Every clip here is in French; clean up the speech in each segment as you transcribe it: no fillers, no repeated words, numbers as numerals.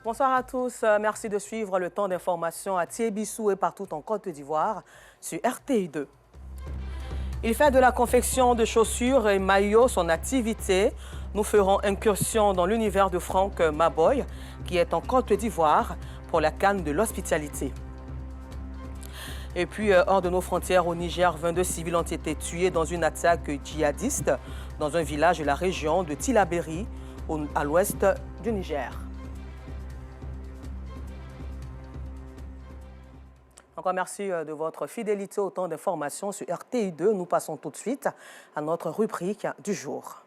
Bonsoir à tous. Merci de suivre le temps d'information à Thiébissou et partout en Côte d'Ivoire sur RTI2. Il fait de la confection de chaussures et maillots son activité. Nous ferons incursion dans l'univers de Franck Maboy, qui est en Côte d'Ivoire pour la canne de l'hospitalité. Et puis, hors de nos frontières au Niger, 22 civils ont été tués dans une attaque djihadiste dans un village de la région de Tillabéri, à l'ouest du Niger. Encore merci de votre fidélité au temps d'information sur RTI2. Nous passons tout de suite à notre rubrique du jour.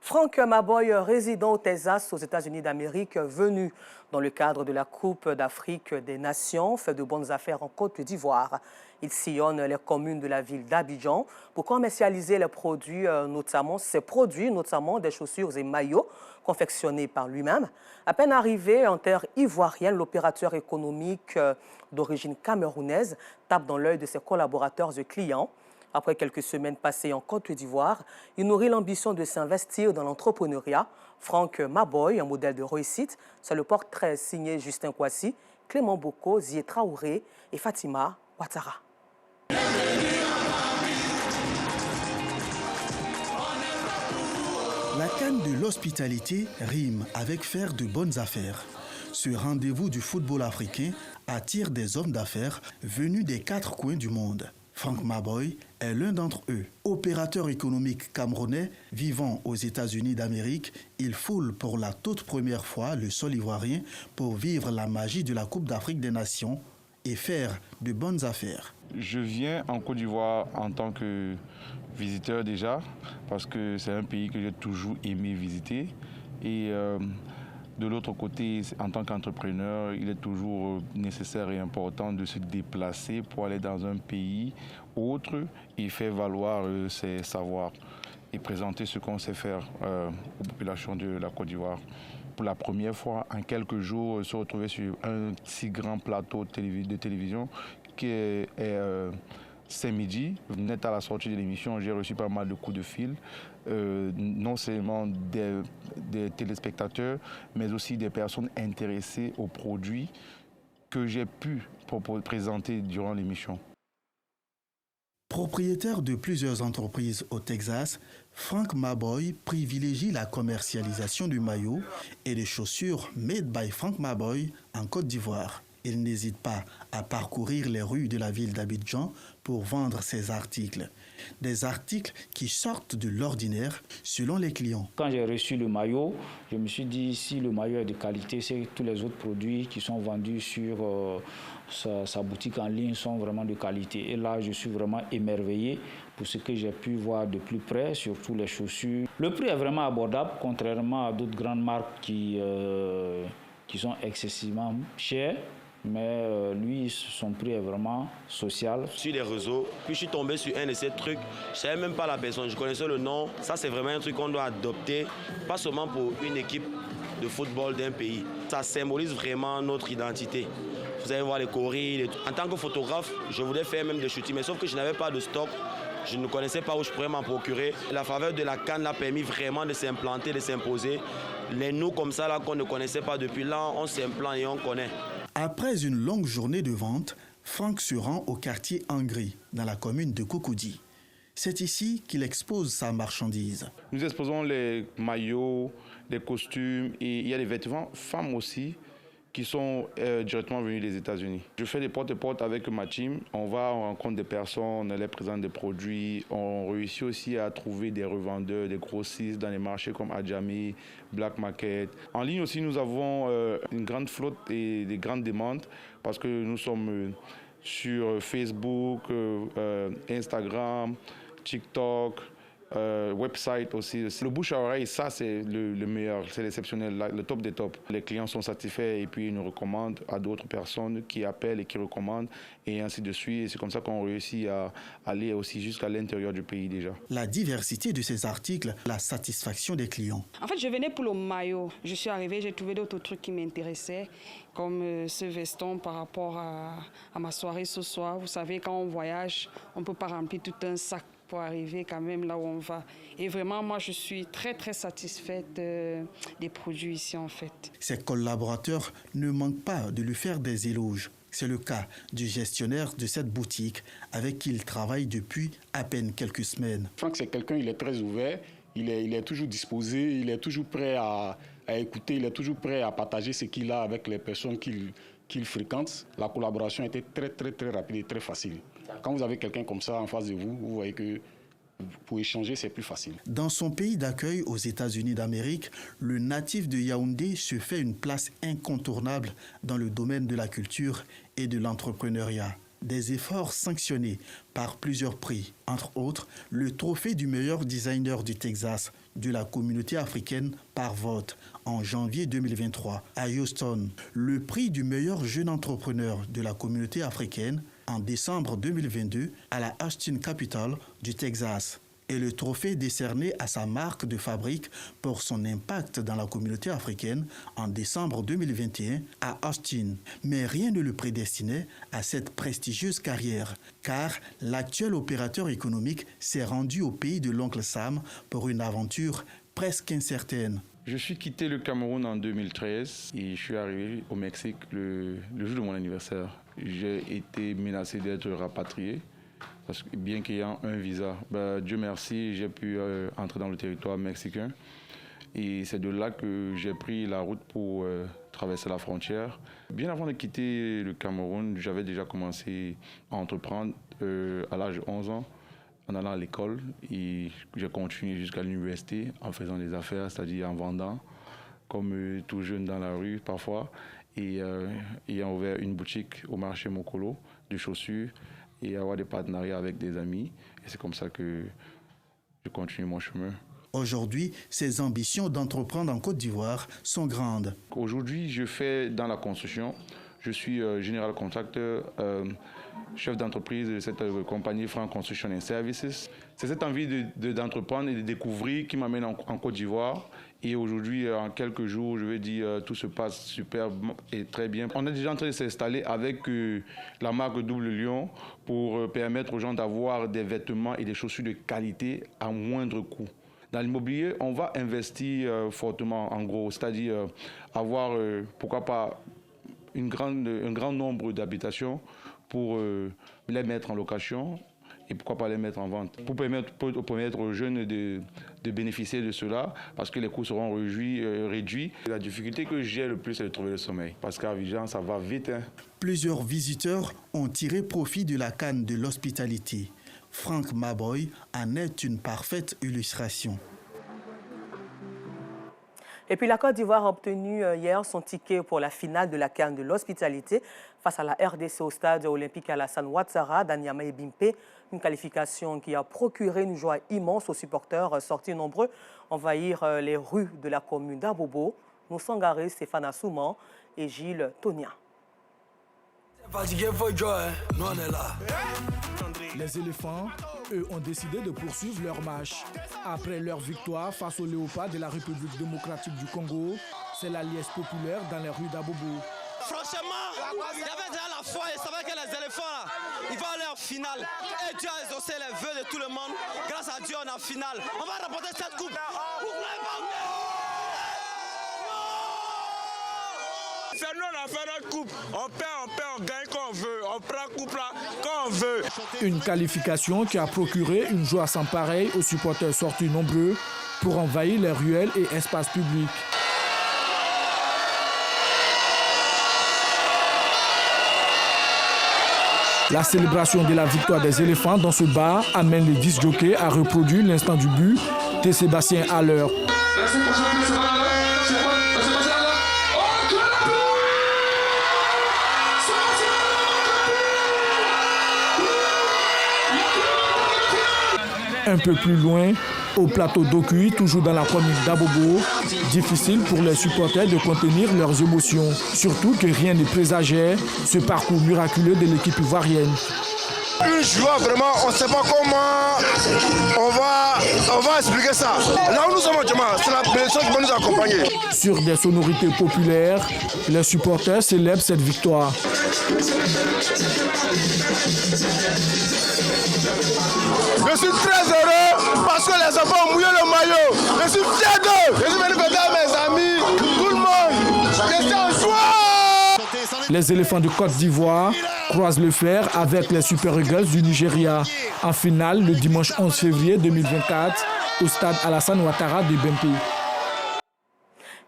Franck Maboy, résident au Texas, aux États-Unis d'Amérique, venu dans le cadre de la Coupe d'Afrique des Nations, fait de bonnes affaires en Côte d'Ivoire. Il sillonne les communes de la ville d'Abidjan pour commercialiser les produits, notamment des chaussures et maillots confectionnés par lui-même. À peine arrivé en terre ivoirienne, l'opérateur économique d'origine camerounaise tape dans l'œil de ses collaborateurs et clients. Après quelques semaines passées en Côte d'Ivoire, il nourrit l'ambition de s'investir dans l'entrepreneuriat. Franck Maboy, un modèle de réussite, c'est le portrait signé Justin Kouassi, Clément Boko, Zié Traoré et Fatima Ouattara. La canne de l'hospitalité rime avec faire de bonnes affaires. Ce rendez-vous du football africain attire des hommes d'affaires venus des 4 coins du monde. Franck Maboy est l'un d'entre eux. Opérateur économique camerounais vivant aux États-Unis d'Amérique, il foule pour la toute première fois le sol ivoirien pour vivre la magie de la Coupe d'Afrique des Nations et faire de bonnes affaires. Je viens en Côte d'Ivoire en tant que visiteur déjà, parce que c'est un pays que j'ai toujours aimé visiter. Et de l'autre côté, en tant qu'entrepreneur, il est toujours nécessaire et important de se déplacer pour aller dans un pays autre et faire valoir ses savoirs et présenter ce qu'on sait faire aux populations de la Côte d'Ivoire. Pour la première fois, en quelques jours, se retrouver sur un si grand plateau de télévision qui est c'est midi, net à la sortie de l'émission, j'ai reçu pas mal de coups de fil, non seulement des téléspectateurs, mais aussi des personnes intéressées aux produits que j'ai pu présenter durant l'émission. Propriétaire de plusieurs entreprises au Texas, Franck Maboy privilégie la commercialisation du maillot et des chaussures made by Franck Maboy en Côte d'Ivoire. Il n'hésite pas à parcourir les rues de la ville d'Abidjan pour vendre ses articles. Des articles qui sortent de l'ordinaire selon les clients. Quand j'ai reçu le maillot, je me suis dit si le maillot est de qualité, c'est que tous les autres produits qui sont vendus sur sa boutique en ligne sont vraiment de qualité. Et là, je suis vraiment émerveillé pour ce que j'ai pu voir de plus près, surtout les chaussures. Le prix est vraiment abordable, contrairement à d'autres grandes marques qui sont excessivement chères. Mais lui, son prix est vraiment social. Sur les réseaux, puis je suis tombé sur un de ces trucs, je ne savais même pas la personne, je connaissais le nom. Ça, c'est vraiment un truc qu'on doit adopter, pas seulement pour une équipe de football d'un pays. Ça symbolise vraiment notre identité. Vous allez voir les choris. En tant que photographe, je voulais faire même des shootings, mais sauf que je n'avais pas de stock. Je ne connaissais pas où je pourrais m'en procurer. La faveur de la canne a permis vraiment de s'implanter, de s'imposer. Les nous comme ça, là, qu'on ne connaissait pas depuis là, on s'implante et on connaît. Après une longue journée de vente, Franck se rend au quartier Angri, dans la commune de Cocody. C'est ici qu'il expose sa marchandise. Nous exposons les maillots, les costumes et il y a des vêtements femmes aussi qui sont directement venus des États-Unis. Je fais des porte-à-porte avec ma team. On va, on rencontre des personnes, on les présente des produits. On réussit aussi à trouver des revendeurs, des grossistes dans les marchés comme Adjami, Black Market. En ligne aussi, nous avons une grande flotte et des grandes demandes parce que nous sommes sur Facebook, Instagram, TikTok, website aussi. Le bouche à oreille, ça c'est le meilleur, c'est l'exceptionnel, le top des tops. Les clients sont satisfaits et puis ils nous recommandent à d'autres personnes qui appellent et qui recommandent et ainsi de suite. Et c'est comme ça qu'on réussit à aller aussi jusqu'à l'intérieur du pays déjà. La diversité de ces articles, la satisfaction des clients. En fait, je venais pour le maillot. Je suis arrivée, j'ai trouvé d'autres trucs qui m'intéressaient, comme ce veston par rapport à ma soirée ce soir. Vous savez, quand on voyage, on ne peut pas remplir tout un sac pour arriver quand même là où on va. Et vraiment, moi, je suis très, très satisfaite des produits ici, en fait. Ses collaborateurs ne manquent pas de lui faire des éloges. C'est le cas du gestionnaire de cette boutique avec qui il travaille depuis à peine quelques semaines. Franck, c'est quelqu'un, il est très ouvert, il est toujours disposé, il est toujours prêt à écouter, il est toujours prêt à partager ce qu'il a avec les personnes qu'il fréquente. La collaboration était très, très, très rapide et très facile. Quand vous avez quelqu'un comme ça en face de vous, vous voyez que pour échanger, c'est plus facile. Dans son pays d'accueil aux États-Unis d'Amérique, le natif de Yaoundé se fait une place incontournable dans le domaine de la culture et de l'entrepreneuriat. Des efforts sanctionnés par plusieurs prix, entre autres le trophée du meilleur designer du Texas de la communauté africaine par vote en janvier 2023 à Houston, le prix du meilleur jeune entrepreneur de la communauté africaine en décembre 2022 à la Austin Capitol du Texas et le trophée décerné à sa marque de fabrique pour son impact dans la communauté africaine en décembre 2021 à Austin. Mais rien ne le prédestinait à cette prestigieuse carrière, car l'actuel opérateur économique s'est rendu au pays de l'oncle Sam pour une aventure presque incertaine. Je suis quitté le Cameroun en 2013 et je suis arrivé au Mexique le jour de mon anniversaire. J'ai été menacé d'être rapatrié. Parce que bien qu'ayant un visa, Dieu merci, j'ai pu entrer dans le territoire mexicain. Et c'est de là que j'ai pris la route pour traverser la frontière. Bien avant de quitter le Cameroun, j'avais déjà commencé à entreprendre à l'âge de 11 ans, en allant à l'école. Et j'ai continué jusqu'à l'université en faisant des affaires, c'est-à-dire en vendant, comme tout jeune dans la rue parfois. Et ayant ouvert une boutique au marché Mokolo de chaussures, et avoir des partenariats avec des amis. Et c'est comme ça que je continue mon chemin. Aujourd'hui, ses ambitions d'entreprendre en Côte d'Ivoire sont grandes. Aujourd'hui, je fais dans la construction. Je suis général contracteur, chef d'entreprise de cette compagnie Franck Construction and Services. C'est cette envie d'entreprendre et de découvrir qui m'amène en Côte d'Ivoire. Et aujourd'hui, en quelques jours, je vais dire, tout se passe super et très bien. On est déjà en train de s'installer avec la marque Double Lion pour permettre aux gens d'avoir des vêtements et des chaussures de qualité à moindre coût. Dans l'immobilier, on va investir fortement, en gros, c'est-à-dire avoir, pourquoi pas, un grand nombre d'habitations pour les mettre en location et pourquoi pas les mettre en vente. Pour permettre aux jeunes de bénéficier de cela, parce que les coûts seront réduits. La difficulté que j'ai le plus, c'est de trouver le sommeil. Parce qu'à Abidjan, ça va vite. Hein. Plusieurs visiteurs ont tiré profit de la canne de l'hospitalité. Franck Maboy en est une parfaite illustration. Et puis la Côte d'Ivoire a obtenu hier son ticket pour la finale de la CAN de l'hospitalité face à la RDC au stade olympique Alassane Ouattara d'Anyama et Bimpe. Une qualification qui a procuré une joie immense aux supporters sortis nombreux envahir les rues de la commune d'Abobo. Moussangari, Stéphane Assouman et Gilles Tonia. Les éléphants, eux, ont décidé de poursuivre leur marche. Après leur victoire face aux léopards de la République démocratique du Congo, c'est la liesse populaire dans les rues d'Abobo. Franchement, il y avait déjà la foi et savait que les éléphants, ils vont aller en finale. Et Dieu a exaucé les vœux de tout le monde. Grâce à Dieu, on est en finale. On va remporter cette coupe. C'est nous, on a fait notre coupe. On perd, on gagne quand on veut. On prend coupe là quand on veut. Une qualification qui a procuré une joie sans pareil aux supporters sortis nombreux pour envahir les ruelles et espaces publics. La célébration de la victoire des éléphants dans ce bar amène les 10 jockeys à reproduire l'instant du but de Sébastien Haller. Un peu plus loin, au plateau d'Okui, toujours dans la commune d'Abobo, difficile pour les supporters de contenir leurs émotions. Surtout que rien ne présageait ce parcours miraculeux de l'équipe ivoirienne. Une joie vraiment, on ne sait pas comment on va expliquer ça. Là où nous sommes actuellement, c'est la personne qui va nous accompagner. Sur des sonorités populaires, les supporters célèbrent cette victoire. Je suis très Les éléphants de Côte d'Ivoire croisent le fer avec les Super Eagles du Nigeria en finale le dimanche 11 février 2024 au stade Alassane Ouattara de Bempey.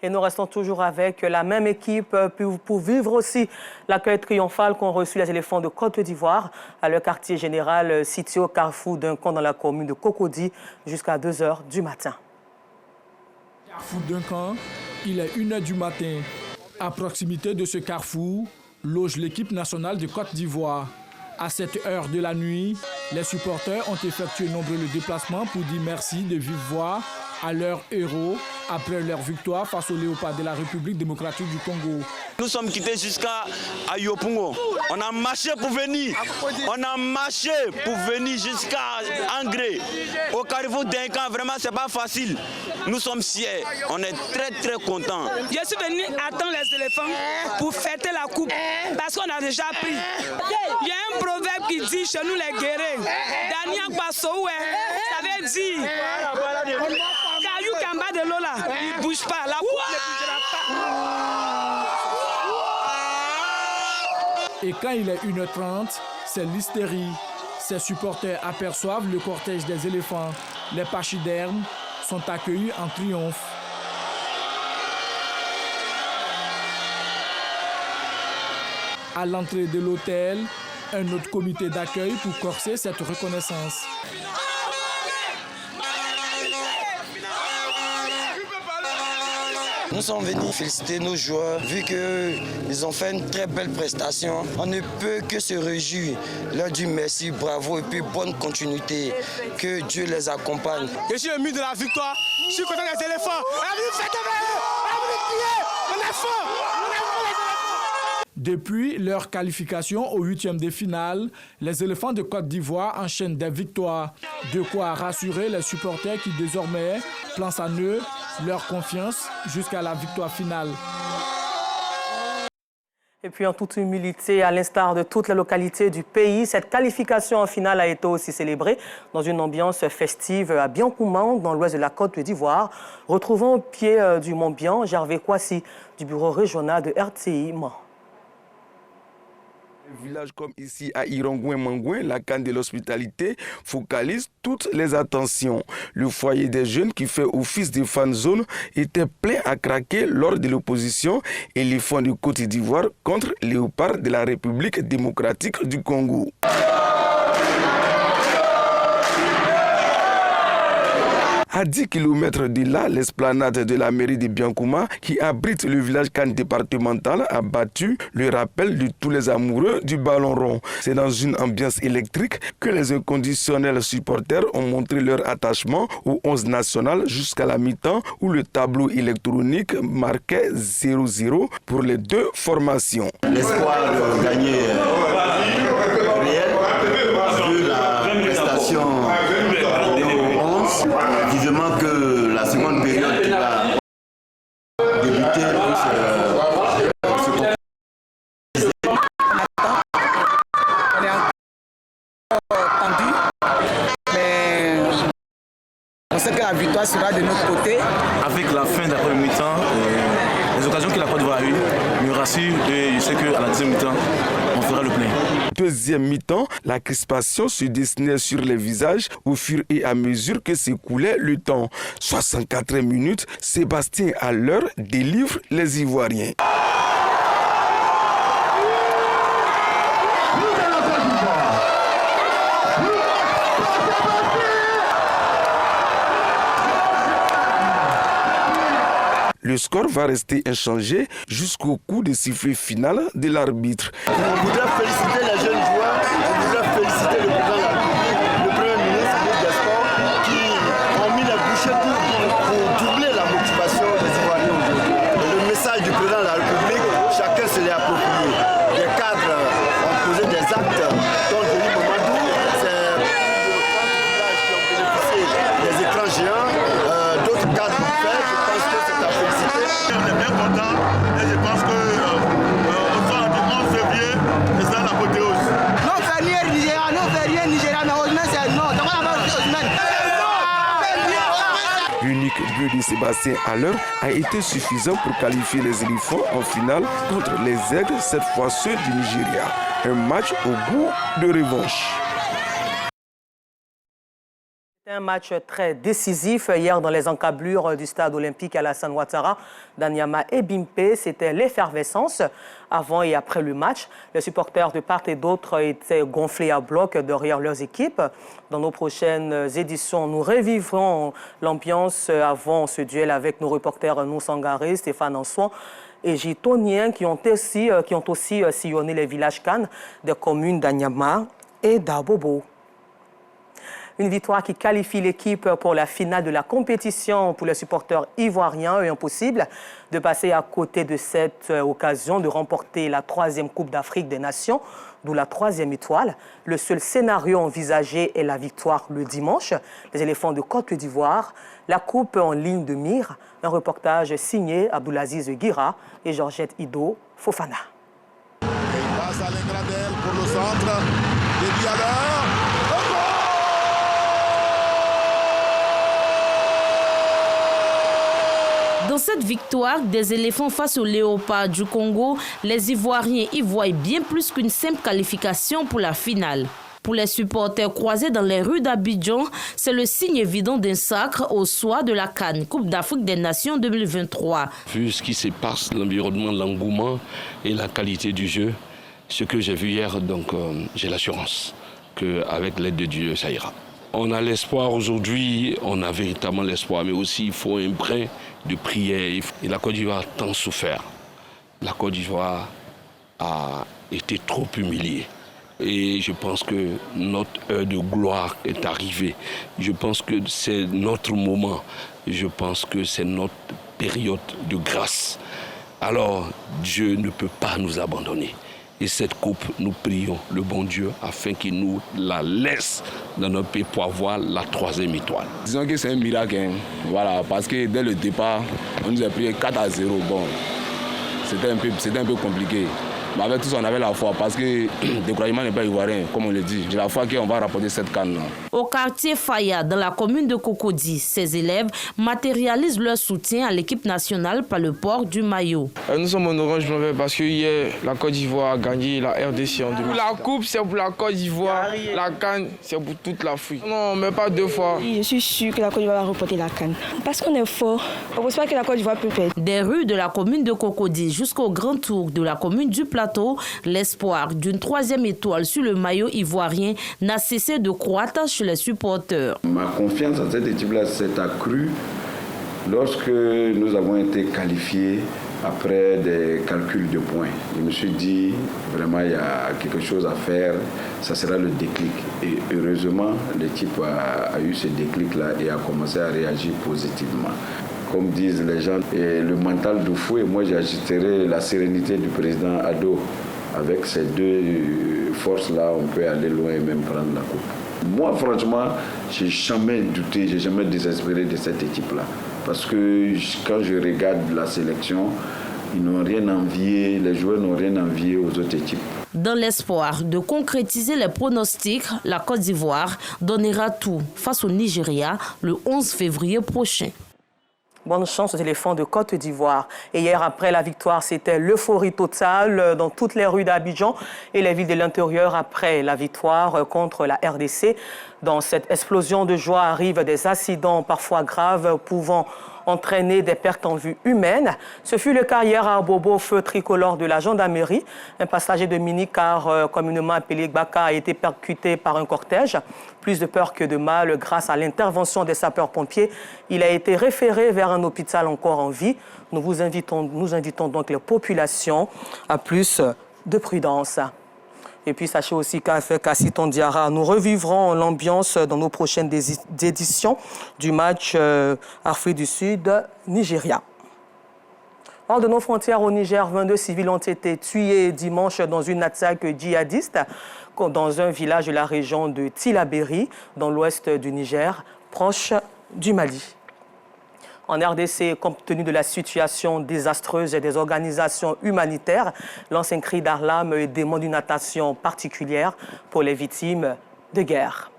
Et nous restons toujours avec la même équipe pour vivre aussi l'accueil triomphal qu'ont reçu les éléphants de Côte d'Ivoire à leur quartier général situé au carrefour d'un camp dans la commune de Cocody jusqu'à 2 h du matin. Carrefour d'un camp, il est 1 h du matin. À proximité de ce carrefour, loge l'équipe nationale de Côte d'Ivoire. À cette heure de la nuit, les supporters ont effectué nombreux déplacements pour dire merci de vive voix à leurs héros après leur victoire face aux léopards de la République démocratique du Congo. Nous sommes quittés jusqu'à Yopungo. On a marché pour venir. On a marché pour venir jusqu'à Angré. Au carrefour d'un camp, vraiment, c'est pas facile. Nous sommes fiers. On est très, très contents. Je suis venu attendre les éléphants pour fêter la coupe parce qu'on a déjà pris. Il y a un proverbe qui dit chez nous les guerriers, Daniel Bassoué, ça veut dire caillou qui est en bas de l'eau là, il ne bouge pas, la coupe ne bougera pas. Et quand il est 1 h 30, c'est l'hystérie. Ses supporters aperçoivent le cortège des éléphants. Les pachydermes sont accueillis en triomphe. À l'entrée de l'hôtel, un autre comité d'accueil pour corser cette reconnaissance. Nous sommes venus féliciter nos joueurs, vu qu'ils ont fait une très belle prestation. On ne peut que se réjouir, leur dire merci, bravo et puis bonne continuité. Que Dieu les accompagne. Je suis ému de la victoire, je suis content des éléphants. On est fort. Depuis leur qualification au 8e de finale, les éléphants de Côte d'Ivoire enchaînent des victoires. De quoi rassurer les supporters qui désormais placent en eux leur confiance jusqu'à la victoire finale. Et puis en toute humilité, à l'instar de toutes les localités du pays, cette qualification en finale a été aussi célébrée dans une ambiance festive à Biancoumane, dans l'ouest de la Côte d'Ivoire. Retrouvons au pied du Mont Bian, Gervais Kwasi, du bureau régional de RTI Mans. Un village comme ici à Irongouin-Mangouin, la canne de l'hospitalité focalise toutes les attentions. Le foyer des jeunes qui fait office de fan zone était plein à craquer lors de l'opposition éléphant de Côte d'Ivoire contre léopard de la République démocratique du Congo. À 10 km de là, l'esplanade de la mairie de Biancoumane, qui abrite le village Cannes départemental, a battu le rappel de tous les amoureux du ballon rond. C'est dans une ambiance électrique que les inconditionnels supporters ont montré leur attachement au 11 national jusqu'à la mi-temps où le tableau électronique marquait 0-0 pour les deux formations. L'espoir de gagner réel, vu la prestation vivement que la seconde période qui va débuter on est encore tendu, mais on sait que la victoire sera de notre côté. Avec la fin de la première mi-temps, les occasions que la Côte d'Ivoire a eues me rassurent et je sais qu'à la deuxième mi-temps, on fera le plein. Deuxième mi-temps, la crispation se dessinait sur les visages au fur et à mesure que s'écoulait le temps. 64 minutes, Sébastien Haller délivre les Ivoiriens. Le score va rester inchangé jusqu'au coup de sifflet final de l'arbitre. On voudrait féliciter les jeunes joueurs, on voudrait féliciter le président de la République, le Premier ministre, le ministre des Sports, qui ont mis les bouchées pour doubler la motivation des Ivoiriens aujourd'hui. Le message du président de la République, chacun se l'est approprié. Les cadres ont posé des actes dont Denis Mamadou, c'est plus de 30 villages qui ont bénéficié des écrans géants, d'autres cadres l'ont fait. On est bien content et je pense que au soir du 11 février, c'est ça l'apothéose. Non, Fernier Nigeria, non, Fernier Nigeria, mais Osman, c'est non. L'unique but de Sébastien Haller a été suffisant pour qualifier les éléphants en finale contre les Aigles, cette fois ceux du Nigeria. Un match au goût de revanche. Un match très décisif hier dans les encablures du stade olympique Alassane Ouattara d'Anyama et Bimpe. C'était l'effervescence avant et après le match. Les supporters de part et d'autre étaient gonflés à bloc derrière leurs équipes. Dans nos prochaines éditions, nous revivrons l'ambiance avant ce duel avec nos reporters Nou Sangaré, Stéphane Ansouan et Gitonien qui ont aussi sillonné les villages Cannes des communes d'Anyama et d'Abobo. Une victoire qui qualifie l'équipe pour la finale de la compétition pour les supporters ivoiriens et impossible de passer à côté de cette occasion de remporter la 3e Coupe d'Afrique des Nations, d'où la 3e étoile. Le seul scénario envisagé est la victoire le dimanche. Les éléphants de Côte d'Ivoire, la coupe en ligne de mire. Un reportage signé Abdoulaziz Guira et Georgette Ido Fofana. Et il passe à l'Ingradel pour le centre. Dédié à l'heure. Dans cette victoire des éléphants face aux léopards du Congo, les Ivoiriens y voient bien plus qu'une simple qualification pour la finale. Pour les supporters croisés dans les rues d'Abidjan, c'est le signe évident d'un sacre au soir de la CAN, Coupe d'Afrique des Nations 2023. Vu ce qui se passe, l'environnement, l'engouement et la qualité du jeu, ce que j'ai vu hier, donc j'ai l'assurance qu'avec l'aide de Dieu, ça ira. On a l'espoir aujourd'hui, on a véritablement l'espoir, mais aussi il faut un brin de prière. Et la Côte d'Ivoire a tant souffert. La Côte d'Ivoire a été trop humiliée. Et je pense que notre heure de gloire est arrivée. Je pense que c'est notre moment. Je pense que c'est notre période de grâce. Alors Dieu ne peut pas nous abandonner. Et cette coupe, nous prions le bon Dieu afin qu'il nous la laisse dans notre pays pour avoir la 3e étoile. Disons que c'est un miracle, hein. Voilà, parce que dès le départ, on nous a pris 4-0. Bon, c'était un peu compliqué. Mais avec tout ça, on avait la foi, parce que le découragement n'est pas ivoirien, comme on le dit. J'ai la foi qu'on va rapporter cette canne-là. Au quartier Faya, dans la commune de Cocody, ces élèves matérialisent leur soutien à l'équipe nationale par le port du maillot. Nous sommes en orange blanc vert parce que hier, la Côte d'Ivoire a gagné la RDC en 2000. La coupe, c'est pour la Côte d'Ivoire. La canne, c'est pour toute l'Afrique. Non, mais pas 2 fois. Je suis sûr que la Côte d'Ivoire va remporter la canne. Parce qu'on est fort, on ne pense pas que la Côte d'Ivoire peut perdre. Des rues de la commune de Cocody jusqu'au grand tour de la commune du Plateau, l'espoir d'une 3e étoile sur le maillot ivoirien n'a cessé de croître chez les supporters. Ma confiance en cette équipe-là s'est accrue lorsque nous avons été qualifiés après des calculs de points. Je me suis dit, vraiment, il y a quelque chose à faire, ça sera le déclic. Et heureusement, l'équipe a eu ce déclic-là et a commencé à réagir positivement. Comme disent les gens, et le mental de fou, et moi j'agiterai la sérénité du président Ado. Avec ces 2 forces-là, on peut aller loin et même prendre la coupe. Moi, franchement, j'ai jamais douté, j'ai jamais désespéré de cette équipe-là. Parce que quand je regarde la sélection, ils n'ont rien envié, les joueurs n'ont rien envié aux autres équipes. Dans l'espoir de concrétiser les pronostics, la Côte d'Ivoire donnera tout face au Nigeria le 11 février prochain. Bonne chance aux éléphants de Côte d'Ivoire. Et hier, après la victoire, c'était l'euphorie totale dans toutes les rues d'Abidjan et les villes de l'intérieur après la victoire contre la RDC. Dans cette explosion de joie arrivent des accidents parfois graves pouvant entraîner des pertes en vue humaines. Ce fut le cas hier à Bobo, feu tricolore de la gendarmerie. Un passager de mini-car communément appelé Gbaka a été percuté par un cortège. Plus de peur que de mal, grâce à l'intervention des sapeurs-pompiers, il a été référé vers un hôpital encore en vie. Nous invitons donc les populations à plus de prudence. Et puis, sachez aussi qu'avec Cassiton Diarra, nous revivrons l'ambiance dans nos prochaines éditions du match Afrique du Sud-Nigeria. Hors de nos frontières au Niger, 22 civils ont été tués dimanche dans une attaque djihadiste dans un village de la région de Tillabéri, dans l'ouest du Niger, proche du Mali. En RDC, compte tenu de la situation désastreuse des organisations humanitaires, lance un cri d'alarme et demande une attention particulière pour les victimes de guerre.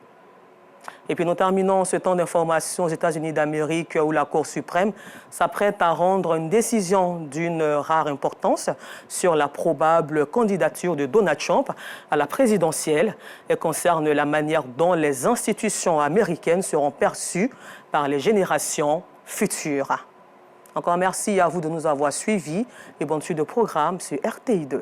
Et puis nous terminons ce temps d'information aux États-Unis d'Amérique où la Cour suprême s'apprête à rendre une décision d'une rare importance sur la probable candidature de Donald Trump à la présidentielle et concerne la manière dont les institutions américaines seront perçues par les générations futures. Encore merci à vous de nous avoir suivis et bonne suite de programme sur RTI2.